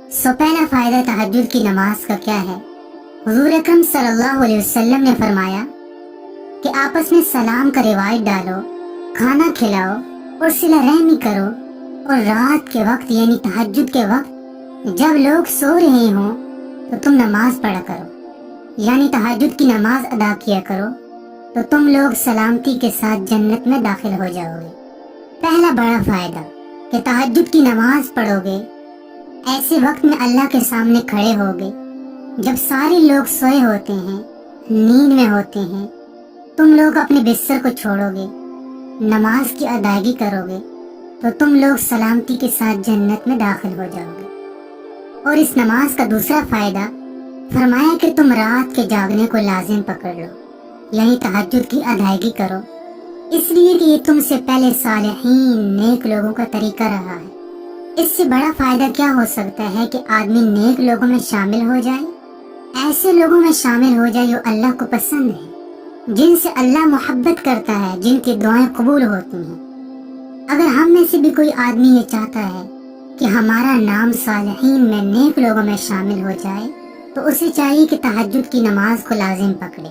पहला फ़ायदा तहज्जुद की नमाज का क्या है। हुज़ूर अकरम सल्लल्लाहु अलैहि वसल्लम ने फरमाया कि आपस में सलाम का रिवाज डालो, खाना खिलाओ और सिला रहमी करो, और रात के वक्त यानी तहज्जुद के वक्त जब लोग सो रहे हों तो तुम नमाज पढ़ा करो, यानी तहज्जुद की नमाज अदा किया करो, तो तुम लोग सलामती के साथ जन्नत में दाखिल हो जाओगे। पहला बड़ा फ़ायदा कि तहज्जुद की नमाज पढ़ोगे, ऐसे वक्त में अल्लाह के सामने खड़े होगे जब सारे लोग सोए होते हैं, नींद में होते हैं। तुम लोग अपने बिस्तर को छोड़ोगे, नमाज की अदायगी करोगे, तो तुम लोग सलामती के साथ जन्नत में दाखिल हो जाओगे। और इस नमाज का दूसरा फ़ायदा फरमाया कि तुम रात के जागने को लाजिम पकड़ लो, यानी तहज्जुद की अदायगी करो, इसलिए कि ये तुमसे पहले सालिहीन नेक लोगों का तरीका रहा है। इससे बड़ा फ़ायदा क्या हो सकता है कि आदमी नेक लोगों में शामिल हो जाए, ऐसे लोगों में शामिल हो जाए जो अल्लाह को पसंद है, जिनसे अल्लाह मोहब्बत करता है, जिनकी दुआएं कबूल होती हैं। अगर हम में से भी कोई आदमी ये चाहता है कि हमारा नाम सालिहीन में नेक लोगों में शामिल हो जाए, तो उसे चाहिए कि तहज्जुद की नमाज को लाजिम पकड़े,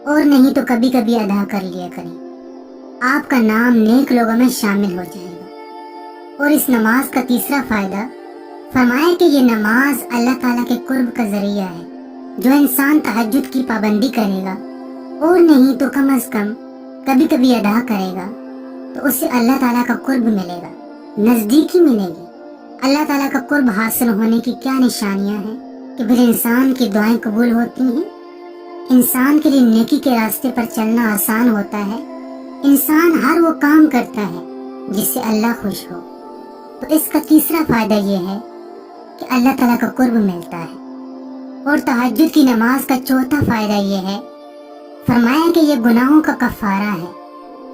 और नहीं तो कभी कभी अदा कर लिया करें। आपका नाम नेक लोगों में शामिल हो जाएगा। और इस नमाज का तीसरा फ़ायदा फरमाया कि ये नमाज अल्लाह ताला के कुर्ब का ज़रिया है। जो इंसान तहज्जुद की पाबंदी करेगा और नहीं तो कम अज़ कम कभी कभी अदा करेगा, तो उससे अल्लाह ताला का कुर्ब मिलेगा, नज़दीकी मिलेगी। अल्लाह ताला का कुर्ब हासिल होने की क्या निशानियां हैं कि फिर इंसान की दुआएं कबूल होती हैं, इंसान के लिए नेकी के रास्ते पर चलना आसान होता है, इंसान हर वो काम करता है जिससे अल्लाह खुश हो। तो इसका तीसरा फ़ायदा ये है कि अल्लाह ताला का कुर्ब मिलता है। और तहज्जुद की नमाज का चौथा फ़ायदा ये है, फरमाया कि ये गुनाहों का कफ़ारा है।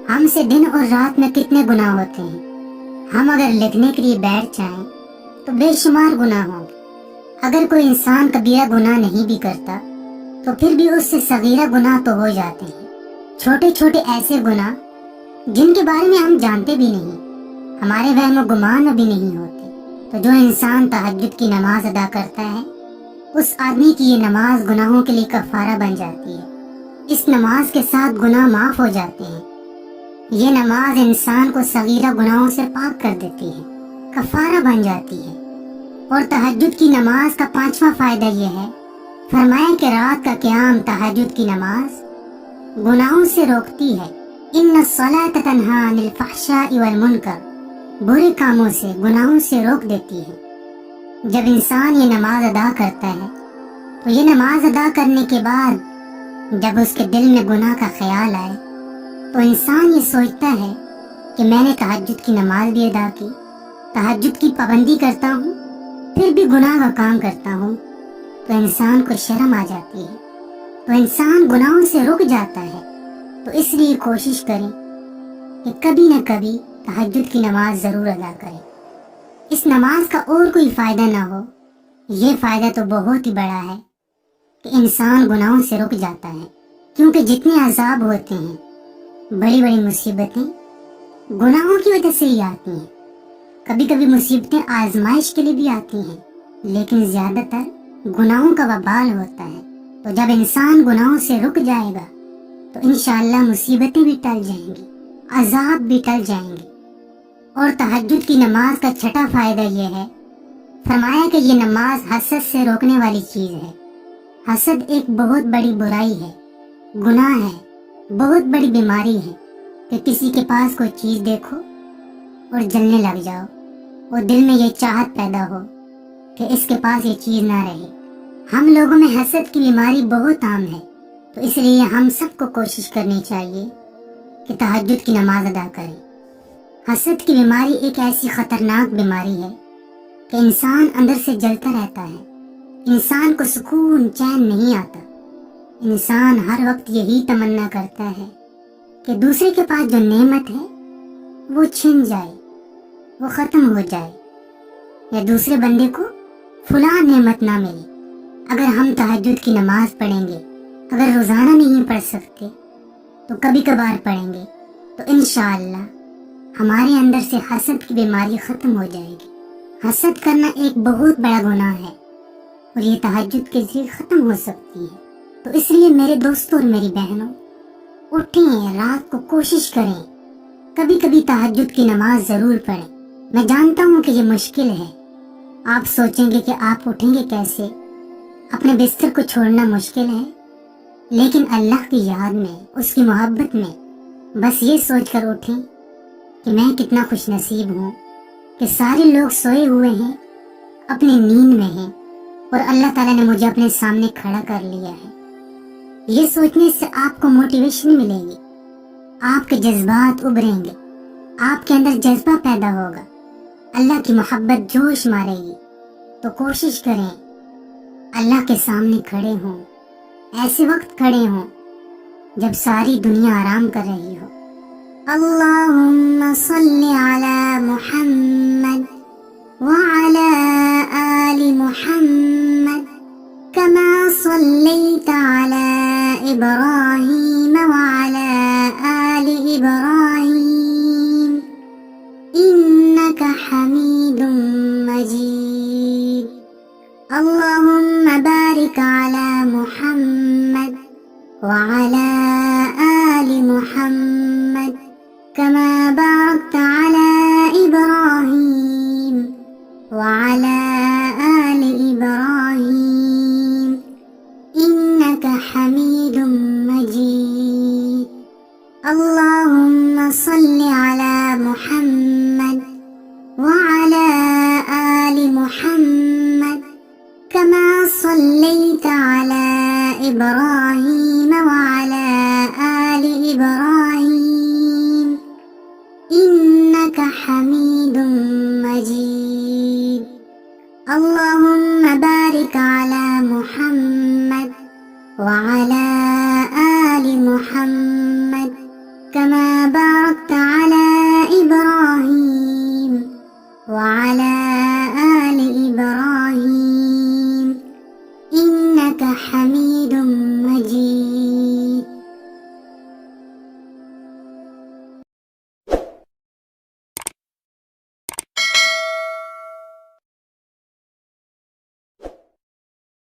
हमसे दिन और रात में कितने गुनाह होते हैं, हम अगर लिखने के लिए बैठ जाएं तो बेशुमार गुनाह होंगे। अगर कोई इंसान कबीरा गुनाह नहीं भी करता तो फिर भी उससे सगीरा गुनाह तो हो जाते हैं, छोटे छोटे ऐसे गुनाह जिनके बारे में हम जानते भी नहीं, हमारे वहम और गुमान में भी नहीं होते। तो जो इंसान तहज्जुद की नमाज अदा करता है, उस आदमी की ये नमाज गुनाहों के लिए कफ़ारा बन जाती है। इस नमाज के साथ गुनाह माफ़ हो जाते हैं। ये नमाज इंसान को सगीरा गुनाहों से पाक कर देती है, कफ़ारा बन जाती है। और तहज्जुद की नमाज का पांचवा फ़ायदा ये है, फरमाया कि रात का क़याम तहज्जुद की नमाज गुनाहों से रोकती है। इन्ना सलात तन्हा अनिल फ़हशाई वल मुनकर, बुरे कामों से, गुनाहों से रोक देती है। जब इंसान ये नमाज अदा करता है तो ये नमाज अदा करने के बाद जब उसके दिल में गुनाह का ख्याल आए तो इंसान ये सोचता है कि मैंने तहज्जुद की नमाज भी अदा की, तहज्जुद की पाबंदी करता हूँ, फिर भी गुनाह का काम करता हूँ, तो इंसान को शर्म आ जाती है, तो इंसान गुनाहों से रुक जाता है। तो इसलिए कोशिश करें कि कभी न कभी तहज्जुद की नमाज ज़रूर अदा करें। इस नमाज का और कोई फ़ायदा ना हो, ये फ़ायदा तो बहुत ही बड़ा है कि इंसान गुनाहों से रुक जाता है। क्योंकि जितने अज़ाब होते हैं, बड़ी बड़ी मुसीबतें गुनाहों की वजह से ही आती हैं। कभी कभी मुसीबतें आजमाइश के लिए भी आती हैं, लेकिन ज़्यादातर गुनाहों का वबाल होता है। तो जब इंसान गुनाहों से रुक जाएगा तो इंशाअल्लाह मुसीबतें भी टल जाएंगी, अज़ाब भी टल जाएंगे। और तहज्जुद की नमाज का छठा फ़ायदा ये है, फरमाया कि ये नमाज हसद से रोकने वाली चीज़ है। हसद एक बहुत बड़ी बुराई है, गुनाह है, बहुत बड़ी बीमारी है कि किसी के पास कोई चीज़ देखो और जलने लग जाओ, और दिल में ये चाहत पैदा हो कि इसके पास ये चीज़ ना रहे। हम लोगों में हसद की बीमारी बहुत आम है, तो इसलिए हम सबको कोशिश करनी चाहिए कि तहज्जुद की नमाज अदा करें। हसद की बीमारी एक ऐसी ख़तरनाक बीमारी है कि इंसान अंदर से जलता रहता है, इंसान को सुकून चैन नहीं आता। इंसान हर वक्त यही तमन्ना करता है कि दूसरे के पास जो नेमत है वो छिन जाए, वो ख़त्म हो जाए, या दूसरे बंदे को फुला नेमत ना मिले। अगर हम तहज्जुद की नमाज पढ़ेंगे, अगर रोज़ाना नहीं पढ़ सकते तो कभी कभार पढ़ेंगे, तो इंशाअल्लाह हमारे अंदर से हसद की बीमारी ख़त्म हो जाएगी, حسد کرنا ایک بہت بڑا گناہ ہے اور یہ تہجد کے ذریعے ختم ہو سکتی ہے. تو اس لیے میرے دوستوں اور میری بہنوں، اٹھیں، رات کو کوشش کریں، کبھی کبھی تہجد کی نماز ضرور پڑھیں. میں جانتا ہوں کہ یہ مشکل ہے. آپ سوچیں گے کہ آپ اٹھیں گے کیسے، اپنے بستر کو چھوڑنا مشکل ہے، لیکن اللہ کی یاد میں، اس کی محبت میں بس یہ سوچ کر اٹھیں کہ میں کتنا خوش نصیب ہوں کہ سارے لوگ سوئے ہوئے ہیں، اپنی نیند میں ہیں، اور اللہ تعالیٰ نے مجھے اپنے سامنے کھڑا کر لیا ہے. یہ سوچنے سے آپ کو موٹیویشن ملے گی، آپ کے جذبات ابھریں گے، آپ کے اندر جذبہ پیدا ہوگا، اللہ کی محبت جوش مارے گی. تو کوشش کریں اللہ کے سامنے کھڑے ہوں، ایسے وقت کھڑے ہوں جب ساری دنیا آرام کر رہی ہو. اللہم صلی علی محمد وعلی آل محمد کما صلیت علی ابراہیم وعلی آل ابراہیم انک حمید مجید. اللہم بارک علی محمد وعلی آل محمد كما باركت على إبراهيم وعلى آل إبراهيم إنك حميد مجيد. اللهم صل على محمد وعلى آل محمد كما صليت على إبراهيم وعلى آل إبراهيم إنك حميد مجيد. اللهم بارك على محمد وعلى آل محمد كما باركت على إبراهيم وعلى آل إبراهيم إنك حميد